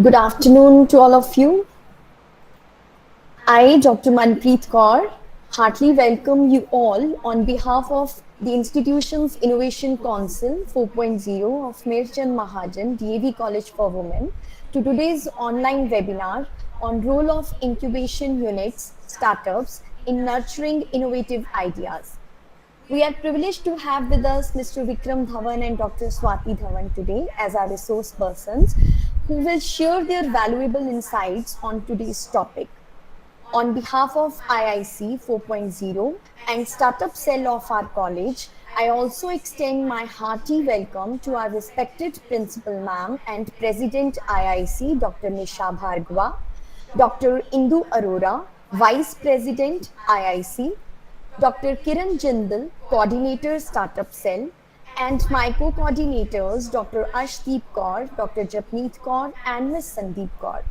Good afternoon to all of you. I, Dr. Manpreet Kaur, heartily welcome you all on behalf of the institution's Innovation Council 4.0 of Mirchand Mahajan, DAV College for Women, to today's online webinar on role of incubation units, startups in nurturing innovative ideas. We are privileged to have with us Mr. Vikram Dhawan and Dr. Swati Dhawan today as our resource persons who will share their valuable insights on today's topic. On behalf of IIC 4.0 and startup cell of our college, I also extend my hearty welcome to our respected principal ma'am and President IIC, Dr. Nisha Bhargava, Dr. Indu Arora, Vice President IIC, Dr. Kiran Jindal, Coordinator Startup Cell, and my co-coordinators, Dr. Ashdeep Kaur, Dr. Japneet Kaur, and Ms. Sandeep Kaur.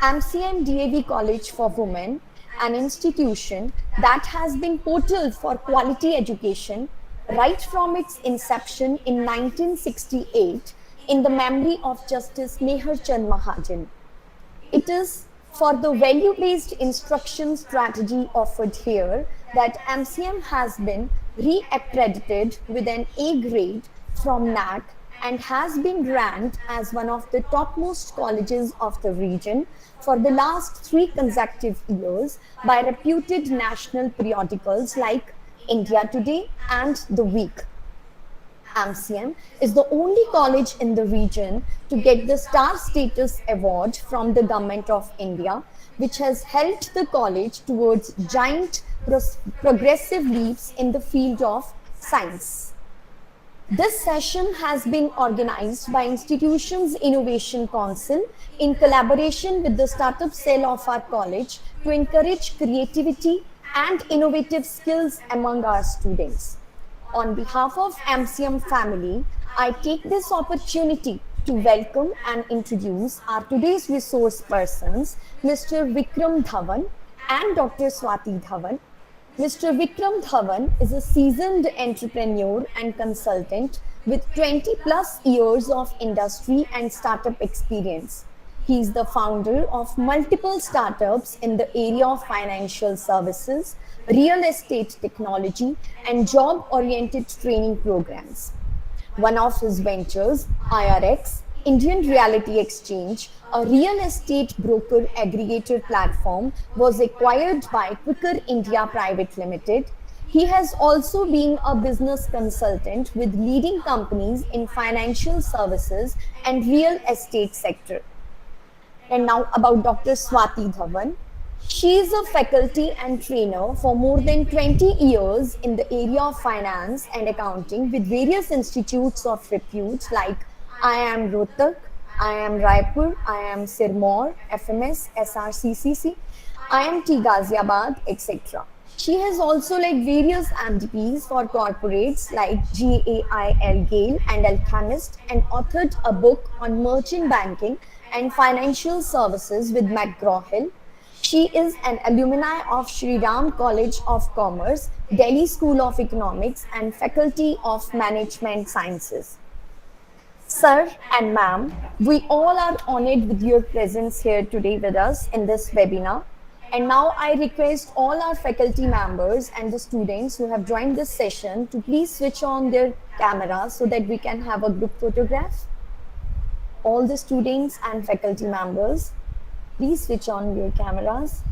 MCMDAV College for Women, an institution that has been portal for quality education right from its inception in 1968 in the memory of Justice Mehar Chand Mahajan. It is for the value-based instruction strategy offered here that MCM has been re-accredited with an A grade from NAC and has been ranked as one of the topmost colleges of the region for the last 3 consecutive years by reputed national periodicals like India Today and The Week. MCM is the only college in the region to get the Star Status Award from the Government of India, which has helped the college towards giant progressive leaps in the field of science. This session has been organized by Institution's Innovation Council in collaboration with the startup cell of our college to encourage creativity and innovative skills among our students. On behalf of MCM family, I take this opportunity to welcome and introduce our today's resource persons, Mr. Vikram Dhawan and Dr. Swati Dhawan. Mr. Vikram Dhawan is a seasoned entrepreneur and consultant with 20 plus years of industry and startup experience. He is the founder of multiple startups in the area of financial services, real estate technology, and job-oriented training programs. One of his ventures, IRX, Indian Reality Exchange, a real estate broker aggregator platform, was acquired by Quicker India Private Limited. He has also been a business consultant with leading companies in financial services and real estate sector. And now about Dr. Swati Dhawan. She is a faculty and trainer for more than 20 years in the area of finance and accounting with various institutes of repute like IIM Rohtak, IIM Raipur, IIM Sirmaur, FMS, SRCCC, IMT Ghaziabad, etc. She has also led various MDPs for corporates like GAIL Gale and Alchemist and authored a book on merchant banking and financial services with McGraw-Hill. She is an alumni of Shri Ram College of Commerce, Delhi School of Economics and Faculty of Management Sciences. Sir and ma'am, we all are honored with your presence here today with us in this webinar. And now I request all our faculty members and the students who have joined this session to please switch on their cameras so that we can have a group photograph. All the students and faculty members, please switch on your cameras.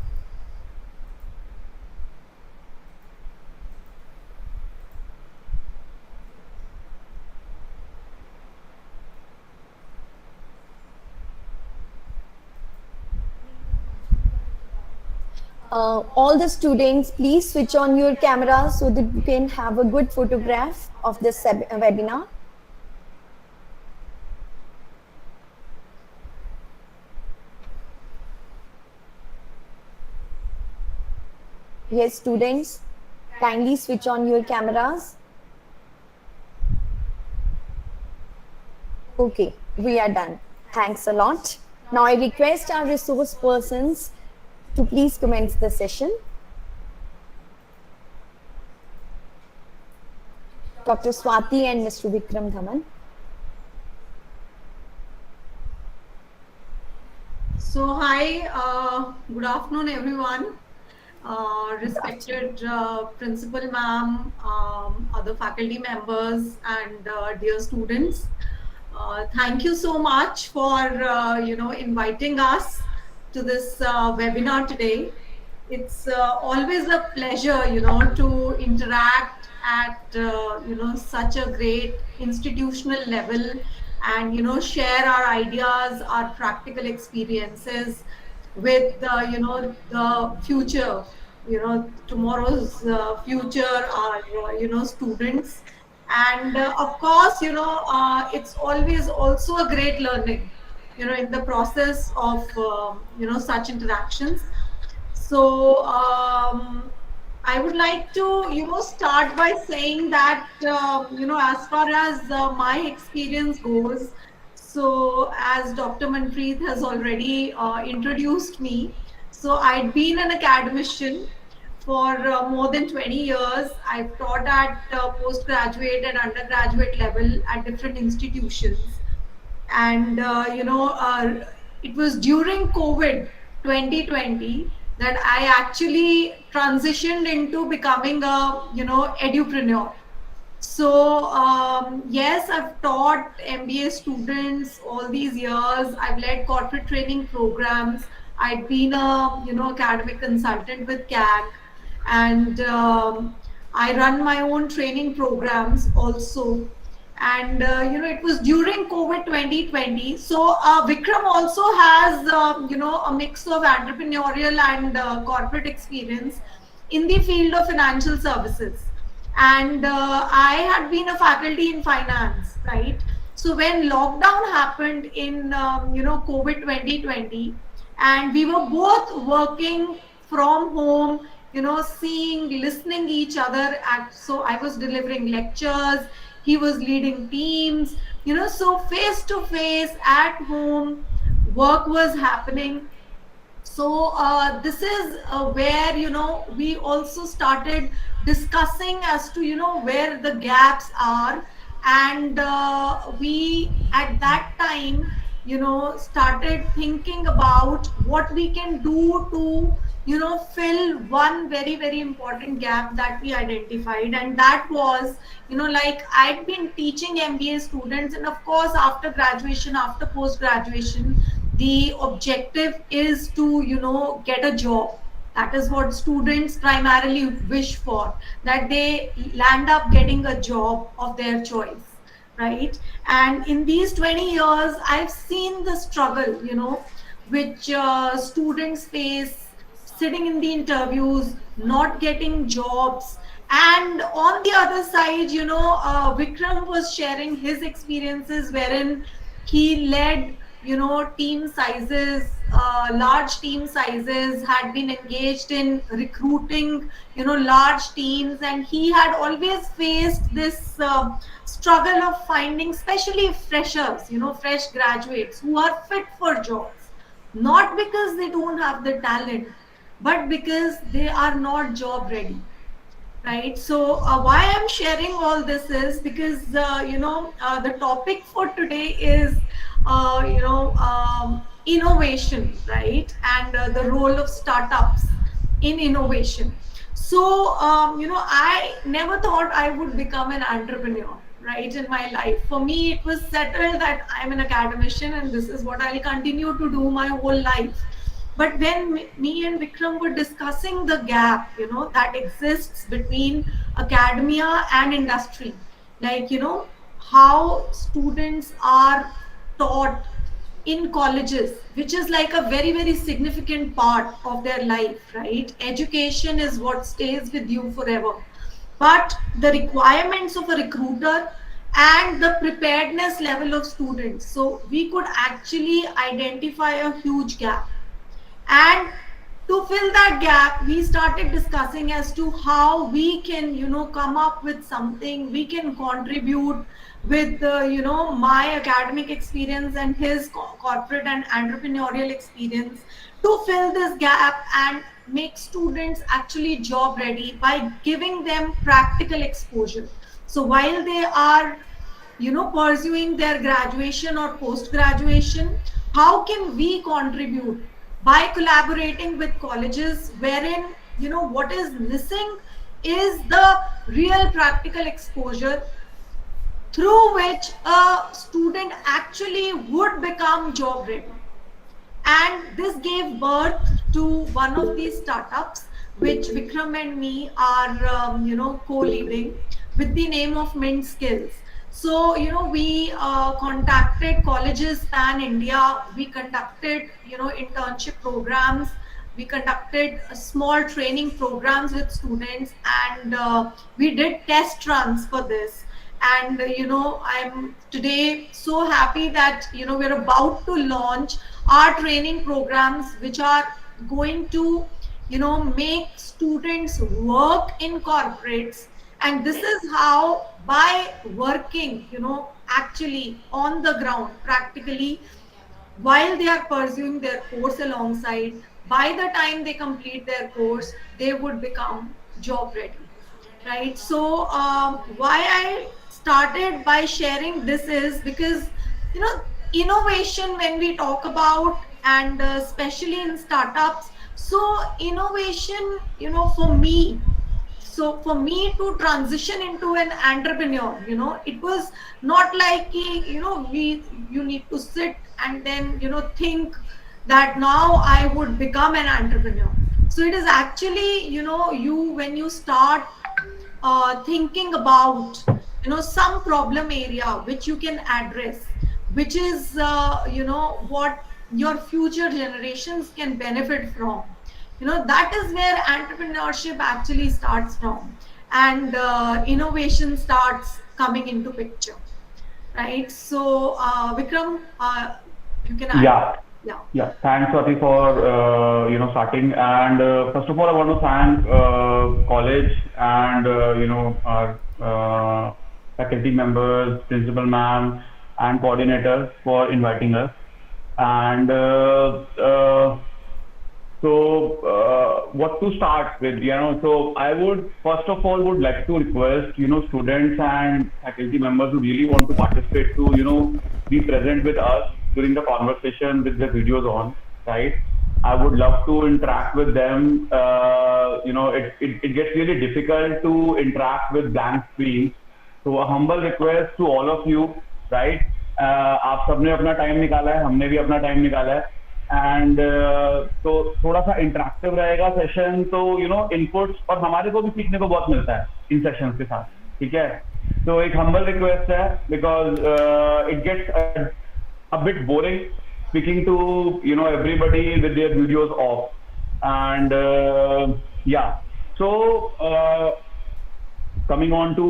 All the students, please switch on your cameras so that you can have a good photograph of this webinar. Yes, students, kindly switch on your cameras. Okay, we are done. Thanks a lot. Now I request our resource persons to please commence the session. Dr. Swati and Mr. Vikram Dhawan. Hi, good afternoon, everyone. Respected principal ma'am, other faculty members, and dear students. Thank you so much for inviting us to this webinar today. It's always a pleasure, to interact at such a great institutional level, and share our ideas, our practical experiences with the future, tomorrow's future, our students. And of course, it's always also a great learning, in the process of such interactions. So I would like to, start by saying that, as far as my experience goes, so as Dr. Manpreet has already introduced me, so I'd been an academician for more than 20 years. I've taught at postgraduate and undergraduate level at different institutions. And it was during COVID 2020 that I actually transitioned into becoming a edupreneur. So yes, I've taught MBA students all these years. I've led corporate training programs. I'd been a academic consultant with CAG, and I run my own training programs also. And it was during COVID 2020. So Vikram also has a mix of entrepreneurial and corporate experience in the field of financial services. And I had been a faculty in finance, right? So when lockdown happened in COVID 2020, and we were both working from home, seeing, listening each other at, so I was delivering lectures, he was leading teams, so face to face at home work was happening. So this is where we also started discussing as to where the gaps are. And we at that time started thinking about what we can do to fill one very very important gap that we identified. And that was, like, I'd been teaching MBA students, and of course after graduation, after post graduation, the objective is to get a job. That is what students primarily wish for, that they land up getting a job of their choice, right? And in these 20 years I've seen the struggle, which students face, sitting in the interviews, not getting jobs. And on the other side, Vikram was sharing his experiences wherein he led team sizes, large team sizes, had been engaged in recruiting large teams, and he had always faced this struggle of finding, especially freshers, fresh graduates who are fit for jobs, not because they don't have the talent, but because they are not job ready, right? So why I'm sharing all this is because the topic for today is innovation, right? And the role of startups in innovation. So I never thought I would become an entrepreneur, right, in my life. For me it was settled that I'm an academician and this is what I'll continue to do my whole life. But when me and Vikram were discussing the gap, that exists between academia and industry, like, how students are taught in colleges, which is like a very, very significant part of their life, right? Education is what stays with you forever. But the requirements of a recruiter and the preparedness level of students. So we could actually identify a huge gap. And to fill that gap, we started discussing as to how we can come up with something we can contribute with my academic experience and his corporate and entrepreneurial experience, to fill this gap and make students actually job ready by giving them practical exposure. So while they are pursuing their graduation or post graduation, how can we contribute by collaborating with colleges, wherein what is missing is the real practical exposure through which a student actually would become job ready. And this gave birth to one of these startups which Vikram and me are co-leading, with the name of Mint Skills. So we contacted colleges pan India. We conducted internship programs. We conducted small training programs with students, and we did test runs for this. And I'm today so happy that we're about to launch our training programs, which are going to make students work in corporates. And this is how, by working actually on the ground practically, while they are pursuing their course alongside, by the time they complete their course, they would become job ready, right? So why I started by sharing this is because innovation, when we talk about, and especially in startups, so innovation, for me, so for me to transition into an entrepreneur, it was not like you need to sit and then think that now I would become an entrepreneur. So it is actually you, when you start thinking about some problem area which you can address, which is what your future generations can benefit from, that is where entrepreneurship actually starts from, and innovation starts coming into picture, right? So Vikram, you can add. Yeah, Yeah. yeah. Thanks, Swati, for starting. And first of all, I want to thank college and our faculty members, principal ma'am, and coordinators for inviting us. And what to start with? So I would first of all would like to request students and faculty members who really want to participate to be present with us during the conversation with the videos on, right? I would love to interact with them. It gets really difficult to interact with blank screens. So a humble request to all of you, right? आप सबने अपना time निकाला है, हमने भी अपना time निकाला है, एंड तो थोड़ा सा इंटरेक्टिव रहेगा सेशन, तो इनपुट्स और हमारे को भी सीखने को बहुत मिलता है इन सेशंस के साथ, ठीक है? तो एक हम्बल रिक्वेस्ट है, because it gets a bit boring speaking to everybody with their videos off, and yeah. So coming on to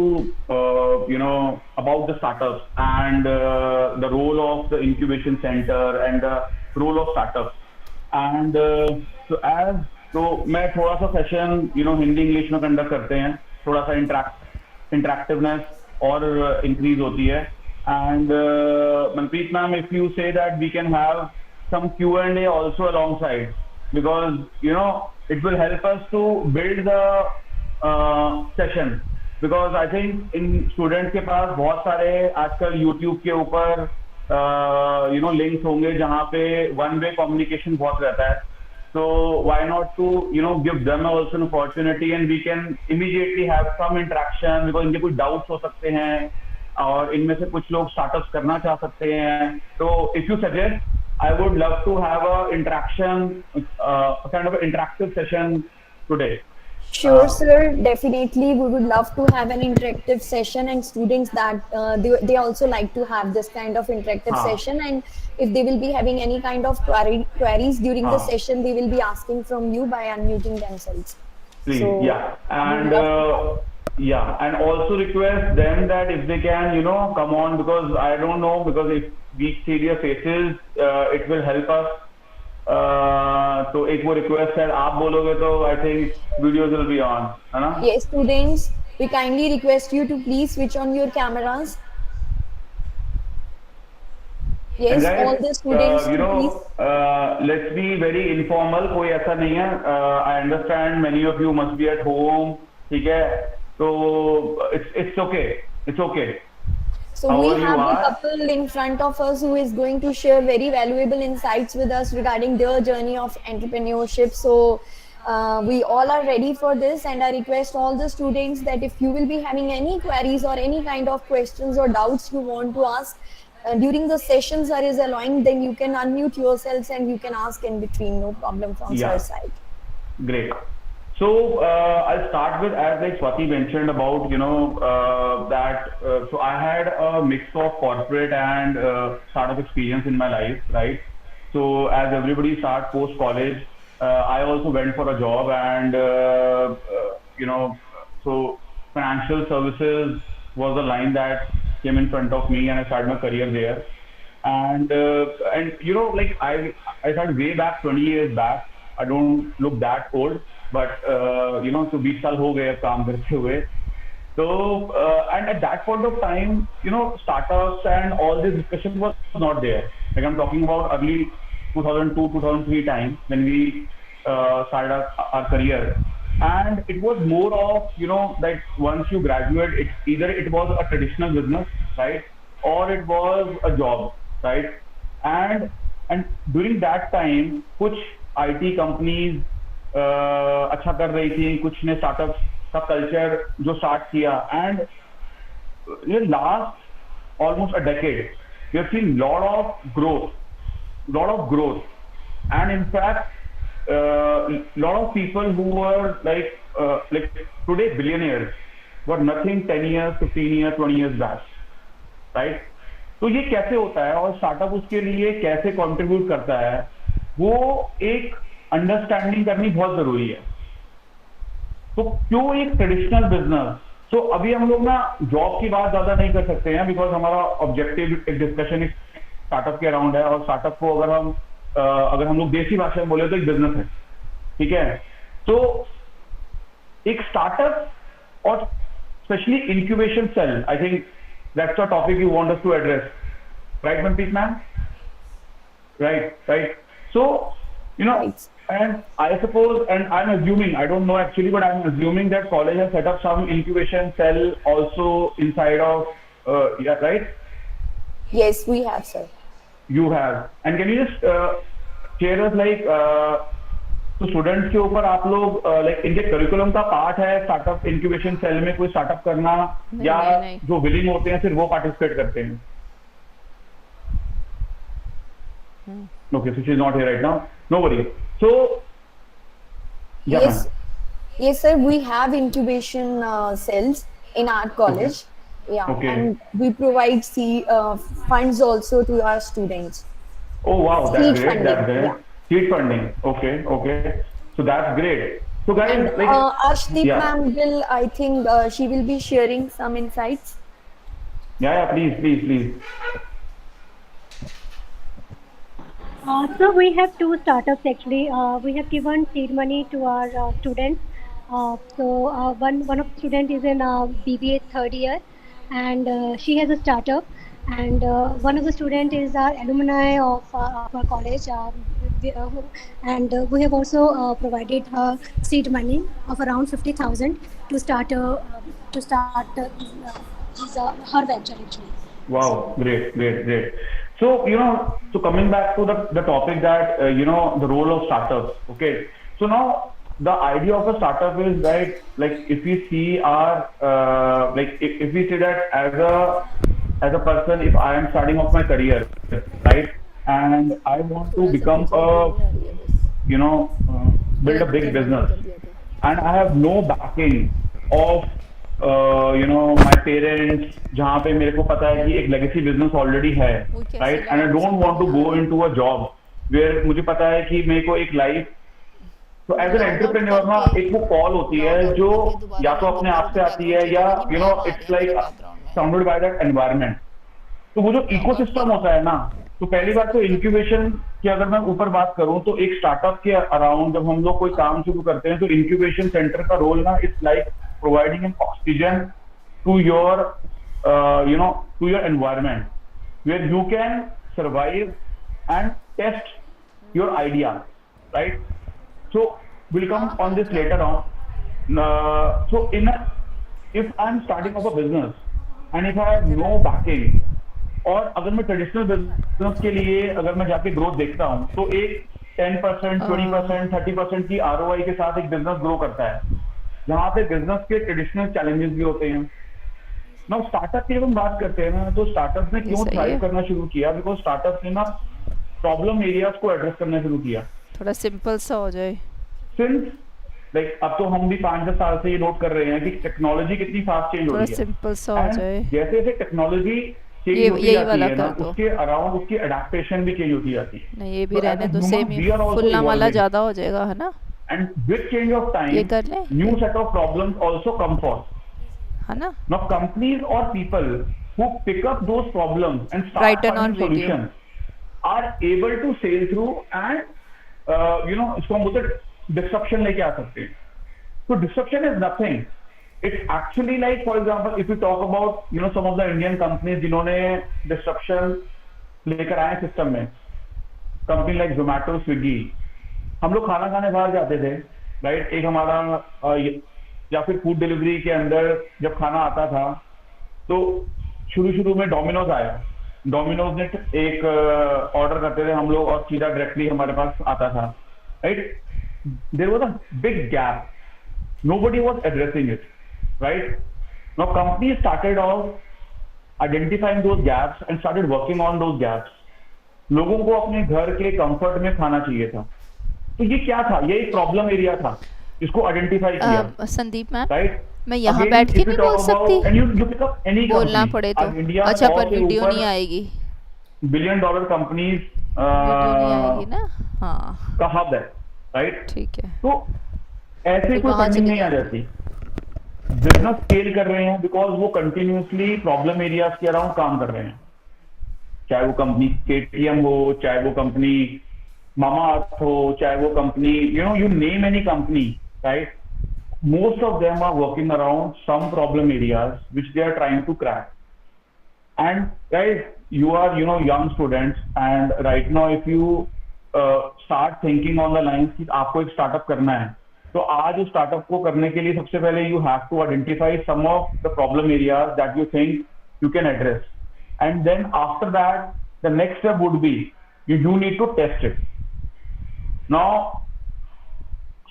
about the startups and the role of the incubation center and the role of startups, and so मैं थोड़ा सा session Hindi English में conduct करते हैं, थोड़ा सा इंटरेक्टिवनेस और increase होती है. And Manpreet ma'am, if you say that we can have some Q&A also alongside, because it will help us to build the session, because I think in students के पास बहुत सारे आजकल YouTube के ऊपर links होंगे जहाँ पे one way communication बहुत रहता है. So why not to give them also an opportunity, and we can immediately have some interaction, because इनके कुछ doubts हो सकते हैं और इनमें से कुछ लोग स्टार्टअप्स करना चाह सकते हैं. तो if you suggest, I would love to have a interaction, kind of interactive session today. Sure, sir. Definitely, we would love to have an interactive session, and students that they also like to have this kind of interactive session. And if they will be having any kind of queries during the session, they will be asking from you by unmuting themselves. Please, so, yeah, and also request them that if they can come on, because I don't know, because if we see their faces, it will help us. तो एक वो request है, आप बोलोगे तो I think videos will be on, है ना? Yes, students, we kindly request you to please switch on your cameras. Yes, guys, all the students, please. Let's be very informal. कोई ऐसा नहीं है. I understand many of you must be at home, ठीक है? So it's okay. So How we are you, have the Ash? couple in front of us who is going to share very valuable insights with us regarding their journey of entrepreneurship. So we all are ready for this, and I request all the students that if you will be having any queries or any kind of questions or doubts you want to ask during the sessions are is allowing, then you can unmute yourselves and you can ask in between, no problem from sir Yeah, side. great. So I'll start with, as like Swati mentioned about, that so I had a mix of corporate and startup experience in my life, right? So as everybody starts post college, I also went for a job, and so financial services was the line that came in front of me, and I started my career there. And like I started way back 20 years back. I don't look that old, but so 20 साल हो गए अब काम करते हुए. So, and at that point of time, startups and all this discussion was not there. Like I'm talking about early 2002, 2003 time when we started our career. And it was more of, that once you graduate, either it was a traditional business, right? Or it was a job, right? And and during that time, कुछ IT companies अच्छा कर रही थी, कुछ ने startups का culture जो start किया. And last almost a decade, we have seen lot of growth, and in fact, lot of people who were like today billionaires were nothing 10 years, 15 years, 20 years back, right? तो ये कैसे होता है और startup उसके लिए कैसे कंट्रीब्यूट करता है, वो एक अंडरस्टैंडिंग करनी बहुत जरूरी है. तो क्यों एक ट्रेडिशनल बिजनेस. तो अभी हम लोग ना जॉब की बात ज्यादा नहीं कर सकते हैं, बिकॉज हमारा ऑब्जेक्टिव एक डिस्कशन एक स्टार्टअप के अराउंड है, और स्टार्टअप को अगर हम लोग देसी भाषा में बोले तो एक बिजनेस है, ठीक है. तो एक स्टार्टअप और specially incubation cell, I think that's a topic you want us to address, right Manpreet ma'am? Right. So, Right. and I suppose, and I'm assuming, I don't know actually, but I'm assuming that college has set up some incubation cell also inside of, yeah, right? Yes, we have, sir. You have. And can you just share us like, तो students के ऊपर आप लोग like इनके curriculum का part है startup incubation cell में कोई स्टार्टअप करना, या नहीं. जो विलिंग होते हैं सिर्फ वो पार्टिसिपेट करते हैं? Okay, so she's not here right now. No worries. So, yeah, Yes, yes, sir. We have incubation cells in our college. Yeah, Okay. and we provide funds also to our students. oh wow, that's Seed great. funding, That's great. yeah. Seed funding. Okay. So that's great. So guys, And like, Arshdeep yeah, ma'am will, I think, she will be sharing some insights. yeah, please. So we have two startups actually. We have given seed money to our students. One of the student is in BBA third year, and she has a startup. And one of the student is our alumni of our college, and we have also provided her seed money of around 50,000 to start her venture actually. Wow, great. So, so coming back to the topic that, the role of startups. Okay. So now the idea of a startup is, right, like if we see if we see that as a person, if I am starting off my career, right, and I want to become build a big business, and I have no backing of my parents, जहाँ पे मेरे को पता है कि एक legacy business already है, right? And I don't want to go into a job where मुझे पता है कि मेरे को एक life, तो as an entrepreneur ना एक वो call होती है जो या तो अपने आप से आती है, या it's like surrounded by that environment. तो वो जो ecosystem होता है ना, तो पहली बात तो इंक्यूबेशन की अगर मैं ऊपर बात करूं, तो एक स्टार्टअप के अराउंड जब हम लोग कोई काम शुरू करते हैं, तो इंक्यूबेशन सेंटर का रोल ना it's like providing an oxygen to your to your environment where you can survive and test your idea, right? So we'll come on this later on. So if I'm starting off a business, and if I have no backing, और अगर मैं traditional business के लिए अगर मैं जाके growth देखता हूँ तो एक 10%, 20%, 30% की ROI के साथ एक बिजनेस ग्रो करता है, जहाँ पे बिजनेस के ट्रेडिशनल चैलेंजेस भी होते हैं ना। स्टार्टअप की जब हम बात करते हैं ना, तो स्टार्टअप ने ये क्यों सही थ्राइव है, करना शुरू किया? बिकॉज स्टार्टअप ने ना प्रॉब्लम एरियाज को एड्रेस करना शुरू किया। थोड़ा सिंपल सा हो जाए। सिंस लाइक अब तो हम भी 5-10 साल से ये नोट कर रहे हैं कि टेक्नोलॉजी कितनी फास्ट चेंज हो थोड़ा रही है, सिंपल सा हो एंड जाए। जैसे जैसे टेक्नोलॉजी चेंज ये होती यही जाती वाला है ना, कर दो। उसके अराउंड उसकी अडेप्टेशन भी चेंज होती जाती है। नहीं, ये भी तो एज रहने अ दो, ह्यूमन सेम ही। वी आर आल्सो फुलना वाला इवॉल्विंग, ज़्यादा हो जाएगा, है ना? एंड विद चेंज ऑफ ये टाइम कर लें, new set of problems also come for. है ना? Now companies or people who pick up those problems and start written और finding video. solutions are able to sail through and इसको हम बोलते हैं disruption लेके आ सकते हैं। So disruption is nothing. It's actually like, for example, if you talk about some of the Indian companies जिन्होंने disruption लेकर आए सिस्टम में, कंपनी लाइक जोमेटो, स्विगी। हम लोग खाना खाने बाहर जाते थे, राइट? एक हमारा या फिर फूड डिलीवरी के अंदर जब खाना आता था तो शुरू शुरू में डोमिनोज आया। डोमिनोज ने एक ऑर्डर करते थे हम लोग और सीधा डायरेक्टली हमारे पास आता था, right? There was a big gap, nobody was addressing it, right? Now companies started off identifying those gaps and started working on those gaps. लोगों को अपने घर के कंफर्ट में खाना चाहिए था, तो ये क्या था? ये एक प्रॉब्लम एरिया था, इसको आइडेंटिफाई किया, संदीप मैम, राइट? मैं यहाँ बैठ के नहीं बोल सकती? And you pick up any बोलना कंपनी पड़े तो। आज इंडिया अच्छा, और पर से वीडियो ऊपर नहीं आएगी। बिलियन डॉलर कंपनीज वीडियो नहीं आएगी ना? हाँ, का हब है, राइट? ठीक है। तो ऐसे कोई वहाँ फंडिंग चली नहीं आ जाती। बिजनेस स्केल कर रहे हैं बिकॉज वो कंटिन्यूसली प्रॉब्लम एरियाज के अराउंड काम कर रहे हैं, चाहे वो कंपनी KTM हो, चाहे वो कंपनी मामा अर्थ हो, चाहे वो company you name any company, right? Most of them are working around some problem areas which they are trying to crack. And guys, you are young students, and right now if you start thinking on the lines कि आपको एक startup करना है, तो आज उस startup को करने के लिए सबसे पहले you have to identify some of the problem areas that you think you can address, and then after that the next step would be you do need to test it. Now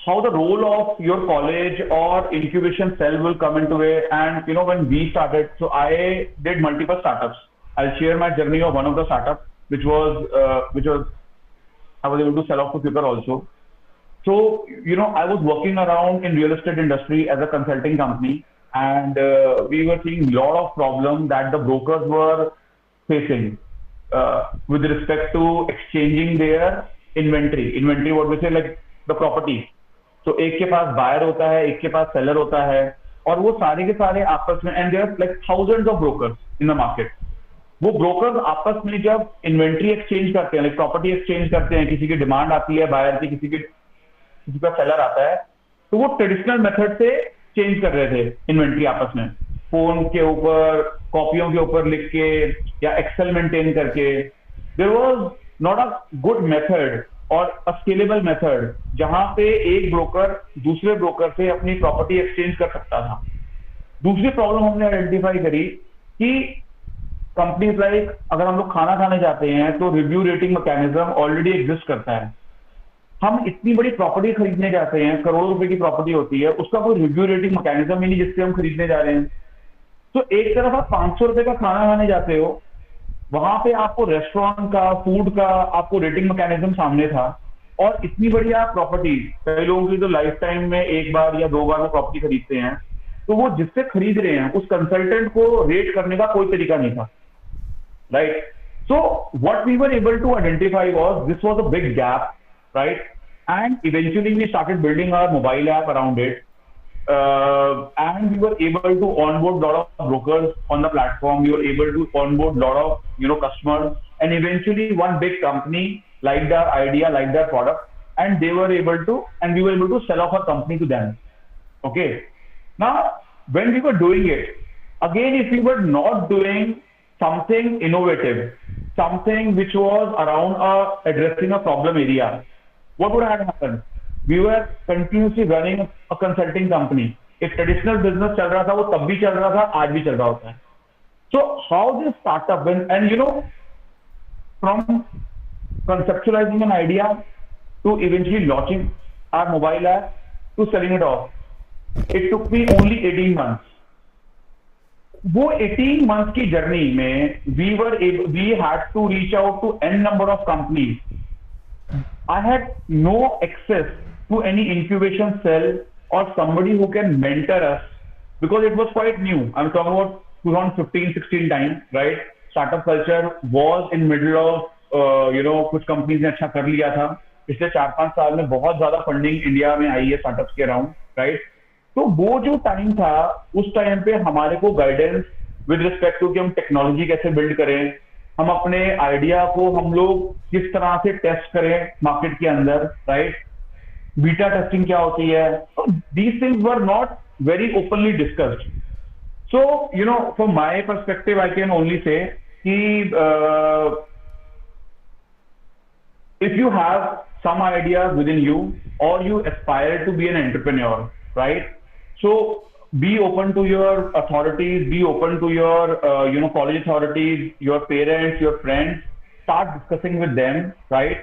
how the role of your college or incubation cell will come into it, and when we started, so I did multiple startups. I'll share my journey of one of the startups which was I was able to sell off to people also. So I was working around in real estate industry as a consulting company, and we were seeing a lot of problems that the brokers were facing with respect to exchanging their inventory what we say, like the property. तो एक के पास buyer होता है, एक के पास seller होता है, और वो सारे के सारे आपस में, and there like thousands of brokers in the market. वो ब्रोकर्स आपस में जब इन्वेंट्री एक्सचेंज करते हैं, लाइक प्रॉपर्टी एक्सचेंज करते हैं, किसी की डिमांड आती है बायर की, किसी का सेलर आता है, तो वो ट्रेडिशनल मेथड से चेंज कर रहे थे इन्वेंट्री आपस में, फोन के ऊपर, कॉपियों के ऊपर लिख के या एक्सेल मेंटेन करके। There was not a good method और अ स्केलेबल मेथड जहां पे एक ब्रोकर दूसरे ब्रोकर से अपनी प्रॉपर्टी एक्सचेंज कर सकता था। दूसरी प्रॉब्लम हमने आइडेंटिफाई करी कि कंपनीज लाइक, अगर हम लोग खाना खाने जाते हैं तो review rating mechanism already exist करता है। हम इतनी बड़ी प्रॉपर्टी खरीदने जाते हैं, करोड़ों रुपए की प्रॉपर्टी होती है, उसका कोई रिव्यू रेटिंग मैकेनिज्म ही नहीं जिससे हम खरीदने जा रहे हैं। तो एक तरफ आप 500 रुपए का खाना खाने जाते हो, वहां पे आपको रेस्टोरेंट का, फूड का आपको रेटिंग मैकेनिज्म सामने था, और इतनी बड़ी आप प्रॉपर्टी, कई लोगों की तो लाइफ टाइम में एक बार या 2 बार में प्रॉपर्टी खरीदते हैं, तो वो जिससे खरीद रहे हैं उस कंसल्टेंट को रेट करने का कोई तरीका नहीं था, right? So what we were able to identify was this was a big gap, right? And eventually we started building our mobile app around it. And we were able to onboard a lot of brokers on the platform. We were able to onboard a lot of customers, and eventually one big company liked our idea, liked their product, and we were able to sell off our company to them. Okay. Now, when we were doing it, again, if we were not doing something innovative, something which was around addressing a problem area, what would have happened? We were continuously running a consulting company. एक traditional business चल रहा था, वो तब भी चल रहा था, आज भी चल रहा होता है, So how this startup, and from conceptualizing an idea to eventually launching our mobile app to selling it off, it took me only 18 months. वो 18 months की जर्नी में we had to reach out to n number of companies. I had no access to any incubation cell or somebody who can mentor us because it was quite new. I'm talking about 2015, 16 time, right? Startup culture was in middle of, कुछ companies ने अच्छा कर लिया था. पिछले 4-5 साल में बहुत ज्यादा फंडिंग इंडिया में आई है स्टार्टअप्स के अराउंड, राइट? तो वो जो टाइम था, उस टाइम पे हमारे को गाइडेंस विद रिस्पेक्ट टू कि हम टेक्नोलॉजी कैसे बिल्ड करें, हम अपने आइडिया को हम लोग किस तरह से टेस्ट करें मार्केट के अंदर, राइट? बीटा टेस्टिंग क्या होती है, these things were not very openly discussed. So from my perspective I can only say कि if you have some ideas within you or you aspire to be an entrepreneur, right? So be open to your authorities, be open to your college authorities, your parents, your friends. Start discussing with them, right?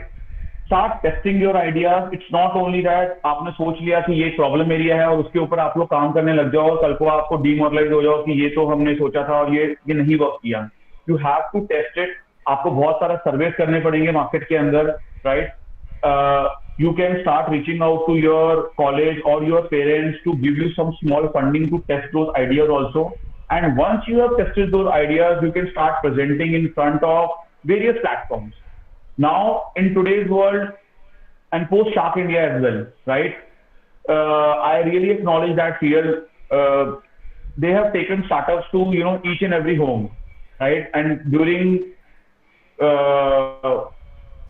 Start testing your ideas. It's not only that आपने सोच लिया कि ये problem area है और उसके ऊपर आप लोग काम करने लग जाओ और कल को आपको डीमोरलाइज हो जाओ कि ये तो हमने सोचा था और ये नहीं वर्क किया. You have to test it. आपको बहुत सारा सर्वेस करने पड़ेंगे मार्केट के अंदर, right? You can start reaching out to your college or your parents to give you some small funding to test those ideas also. And once you have tested those ideas, you can start presenting in front of various platforms. Now, in today's world, and post Shark India as well, right? I really acknowledge that here they have taken startups to each and every home, right? And during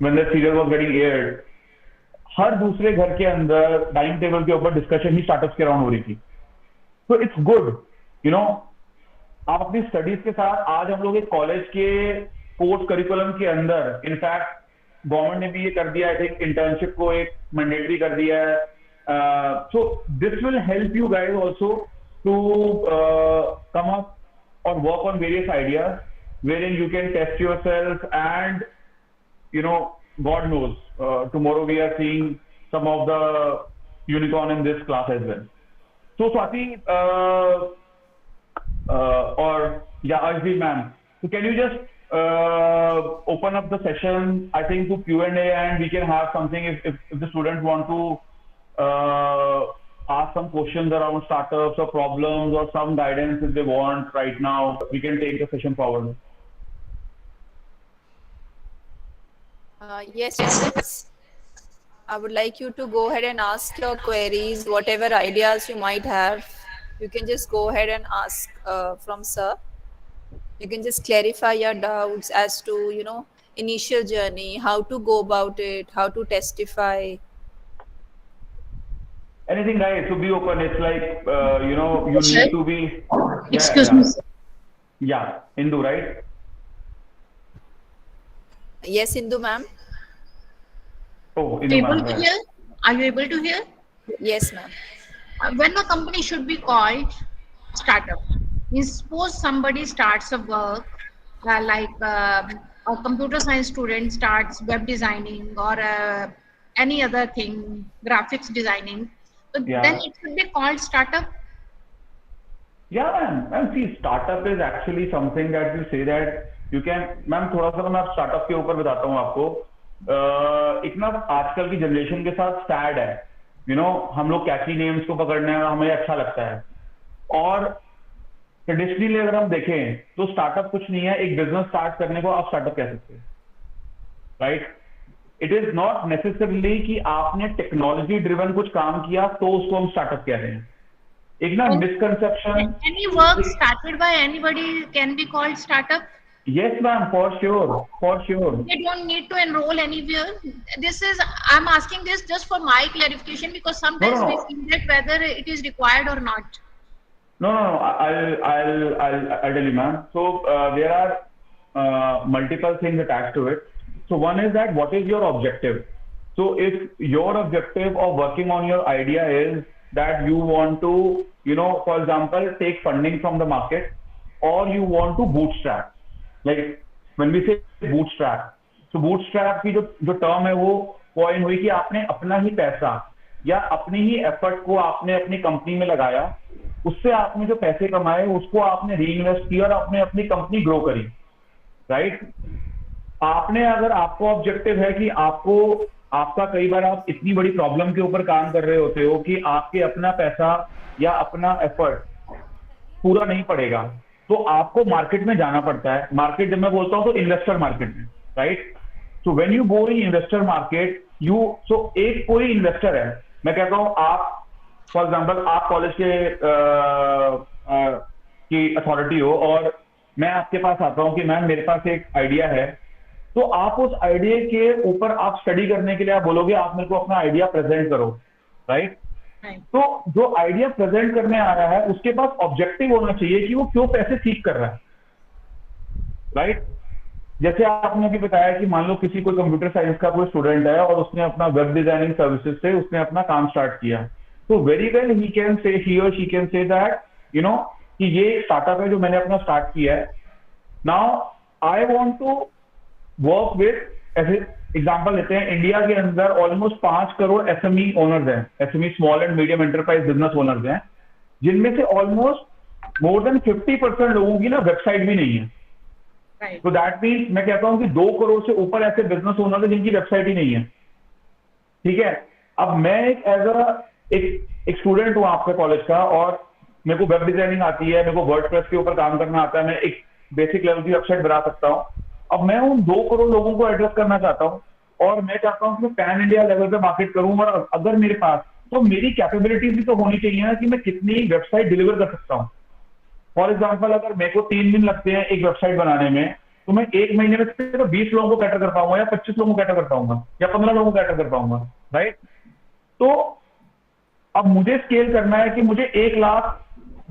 when the serial was getting aired, हर दूसरे घर के अंदर dining table के ऊपर discussion ही startups के around हो रही थी. तो इट्स गुड, आप अपनी स्टडीज के साथ आज हम लोग एक कॉलेज के कोर्स करिकुलम के अंदर, इनफैक्ट गवर्नमेंट ने भी ये कर दिया, आई थिंक इंटर्नशिप को एक मैंडेटरी कर दिया है. So this will help you guys also to come up और work on various ideas wherein you can test yourself and God knows tomorrow we are seeing some of the unicorn in this class as well. So Swati or Ajvi ma'am, so can you just open up the session, I think, to Q&A, and we can have something if the students want to ask some questions around startups or problems or some guidance if they want right now, we can take the session forward. Yes, students. I would like you to go ahead and ask your queries, whatever ideas you might have. You can just go ahead and ask from sir. You can just clarify your doubts as to initial journey, how to go about it, how to testify. Anything, guys, to be open. It's like you need to be. Excuse me. Yeah, Indu, right? Yes, Indu ma'am. Oh, Indu Able ma'am. to Right. hear? Are you able to hear? Yes, ma'am. When a company should be called startup, means suppose somebody starts a work like a computer science student starts web designing or any other thing, graphics designing. So Yeah. then it should be called startup. Yeah, ma'am. Ma'am, see, startup is actually something that you say that you can. Ma'am थोड़ा सा मैं startup के ऊपर बताता हूँ आपको. एक ना आजकल की जनरेशन के साथ सैड है, हम लोग कैची नेम्स को पकड़ने में हमें अच्छा लगता है. और ट्रेडिशनली अगर हम देखें तो स्टार्टअप कुछ नहीं है, एक बिजनेस स्टार्ट करने को आप स्टार्टअप कह सकते हैं, right? It is not necessarily कि आपने टेक्नोलॉजी ड्रिवन कुछ काम किया तो उसको हम स्टार्टअप कह रहे हैं. एक ना misconception. Any work started by anybody can be called startup. Yes, ma'am, for sure, for sure. They don't need to enroll anywhere. I'm asking this just for my clarification because sometimes No. we feel that whether it is required or not. No. I'll tell you, ma'am. So there are multiple things attached to it. So one is that what is your objective? So if your objective of working on your idea is that you want to, for example, take funding from the market, or you want to bootstrap. Like when we say bootstrap, so bootstrap की जो term है वो coin हुई कि आपने अपना ही पैसा या अपनी ही effort को आपने अपनी कंपनी में लगाया, उससे आपने जो पैसे कमाए उसको आपने रीइन्वेस्ट किया और आपने अपनी कंपनी ग्रो करी, राइट? आपने अगर आपको ऑब्जेक्टिव है कि आपको आपका कई बार आप इतनी बड़ी प्रॉब्लम के ऊपर काम कर रहे होते हो कि आपके अपना पैसा या अपना एफर्ट पूरा नहीं पड़ेगा, तो आपको मार्केट में जाना पड़ता है. मार्केट जब मैं बोलता हूं तो इन्वेस्टर मार्केट में, right? So when you go in investor market एक कोई इन्वेस्टर है, मैं कहता हूं आप फॉर एग्जाम्पल आप कॉलेज की अथॉरिटी हो और मैं आपके पास आता हूं कि मैम मेरे पास एक आइडिया है, तो आप उस आइडिया के ऊपर आप स्टडी करने के लिए आप बोलोगे आप मेरे को अपना आइडिया प्रेजेंट करो, राइट? तो जो आइडिया प्रेजेंट करने आ रहा है उसके पास ऑब्जेक्टिव होना चाहिए कि वो क्यों पैसे सीख कर रहा है, राइट? जैसे आपने अभी बताया कि मान लो किसी कोई कंप्यूटर साइंस का कोई स्टूडेंट है और उसने अपना वेब डिजाइनिंग सर्विसेज से उसने अपना काम स्टार्ट किया, तो वेरी वेल ही और शी कैन से दैट कि ये स्टार्टअप है जो मैंने अपना स्टार्ट किया है. Now I want to work with, ऐसे एग्जांपल लेते हैं, इंडिया के अंदर ऑलमोस्ट 5 करोड़ एसएमई ओनर्स हैं, SME small and medium enterprise business owners हैं, जिनमें से ऑलमोस्ट मोर देन 50% लोगों की ना वेबसाइट भी नहीं है. तो दैट मीन्स मैं कहता हूं कि 2 करोड़ से ऊपर ऐसे बिजनेस ओनर है जिनकी वेबसाइट ही नहीं है, ठीक है? अब मैं एक स्टूडेंट हूं आपके कॉलेज का और मेरे को वेब डिजाइनिंग आती है, मेरे को वर्डप्रेस के ऊपर काम करना आता है, मैं एक बेसिक लेवल की वेबसाइट बना सकता हूं. अब मैं उन 2 करोड़ लोगों को एड्रेस करना चाहता हूं और मैं चाहता हूं कि मैं पैन इंडिया लेवल पे मार्केट करूं, और अगर मेरे पास, तो मेरी कैपेबिलिटीज भी तो होनी चाहिए ना कि मैं कितनी वेबसाइट डिलीवर कर सकता हूं. फॉर एग्जाम्पल अगर मेरे को 3 दिन लगते हैं एक वेबसाइट बनाने में, तो मैं 1 महीने में सिर्फ 20 लोगों को कैटर कर पाऊंगा या 25 लोगों को कैटर कर पाऊंगा या 15 लोगों को कैटर कर पाऊंगा, राइट? तो अब मुझे स्केल करना है कि मुझे 1 लाख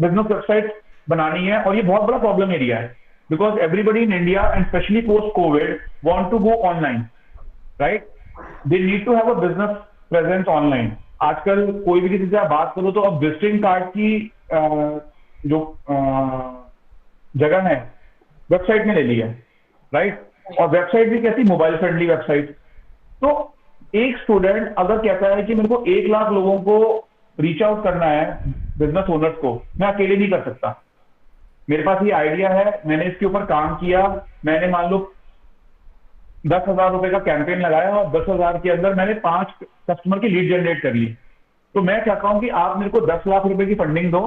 बिजनेस वेबसाइट बनानी है, और ये बहुत बड़ा प्रॉब्लम एरिया है because everybody in India and specially post covid want to go online, right? They need to have a business presence online. आजकल कोई भी किसी से आप बात करो तो अब विजिटिंग कार्ड की जो जगह है वेबसाइट में ले ली है, राइट? और वेबसाइट भी कैसी, मोबाइल फ्रेंडली वेबसाइट. तो एक स्टूडेंट अगर कहता है कि मेरे को 1 लाख लोगों को रीच आउट करना है, बिजनेस ओनर्स को, मैं अकेले नहीं कर सकता. मेरे पास ये आइडिया है, मैंने इसके ऊपर काम किया, मैंने मान लो 10,000 रुपए का कैंपेन लगाया और 10,000 के अंदर मैंने 5 कस्टमर की लीड जनरेट कर ली. तो मैं चाहता हूं कि आप मेरे को 10 लाख रुपए की फंडिंग दो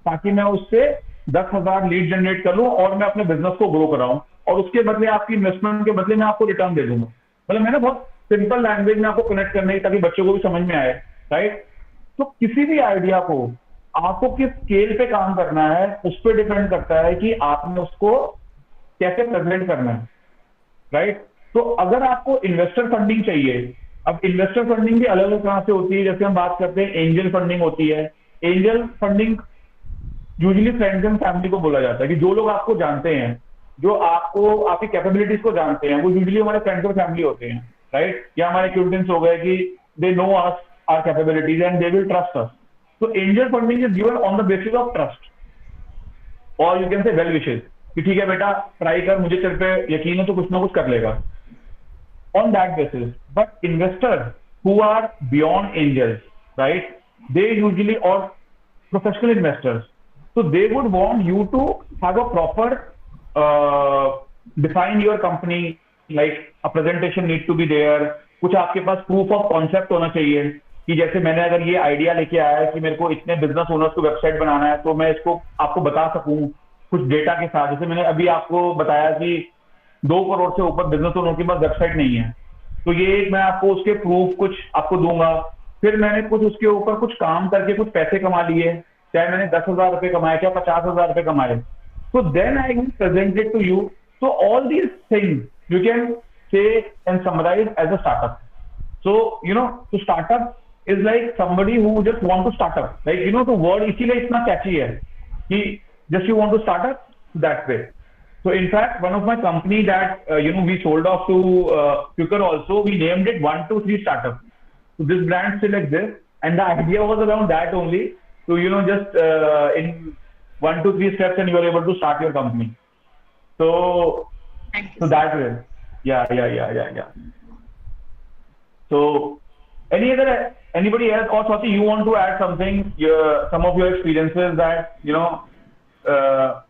ताकि मैं उससे 10,000 लीड जनरेट कर लूं और मैं अपने बिजनेस को ग्रो कराऊं, और उसके बदले आपकी इन्वेस्टमेंट के बदले मैं आपको रिटर्न दे दूंगा. मतलब मैंने बहुत सिंपल लैंग्वेज में आपको कनेक्ट करने की, ताकि बच्चों को भी समझ में आए, राइट? तो किसी भी आइडिया को आपको किस स्केल पे काम करना है उस पर डिपेंड करता है कि आपने उसको कैसे प्रेजेंट करना है, राइट? तो अगर आपको इन्वेस्टर फंडिंग चाहिए, अब इन्वेस्टर फंडिंग भी अलग अलग तरह से होती है. जैसे हम बात करते हैं एंजल फंडिंग होती है. Angel funding usually friends and family को बोला जाता है कि जो लोग आपको जानते हैं, जो आपको आपकी कैपेबिलिटीज को जानते हैं, वो यूजुअली हमारे फ्रेंड्स और फैमिली होते हैं, राइट? या हमारे एक्विटेंस हो गए कि they know us, our capabilities and they will trust us. तो angel funding is given on the basis of trust, और you can say well wishes कि ठीक है बेटा ट्राई कर, मुझे तेरे पे यकीन है तो कुछ ना कुछ कर लेगा, on that basis. But investors who are beyond angels, right? They usually, or professional investors, so they would want you to have a proper define your company, like a presentation need to be there. कुछ आपके पास proof of concept होना चाहिए कि जैसे मैंने अगर ये idea लेके आया है कि मेरे को इतने बिजनेस ओनर्स को वेबसाइट बनाना है, तो मैं इसको आपको बता सकूं कुछ डेटा के साथ. जैसे मैंने अभी आपको बताया कि 2 करोड़ से ऊपर बिजनेस ओनर के पास वेबसाइट नहीं है, तो ये मैं आपको उसके प्रूफ कुछ आपको दूंगा. फिर मैंने कुछ उसके ऊपर कुछ काम करके कुछ पैसे कमा लिए, चाहे मैंने 10,000 रुपए कमाए चाहे 50,000 रुपए कमाए, so then I will present it to you. So all these things you can say and summarize as a startup. So so startup is like somebody who just want to start up, like the word इसीलिए इतना catchy है कि just you want to start up that way. So in fact, one of my company that we sold off to Quaker also, we named it 1, 2, 3 Startup. So this brand still exists, and the idea was around that only. So just in 1, 2, 3 steps, and you are able to start your company. So, Thank you. so that way, yeah. So, anybody else, or Swati, you want to add something? Some of your experiences that uh,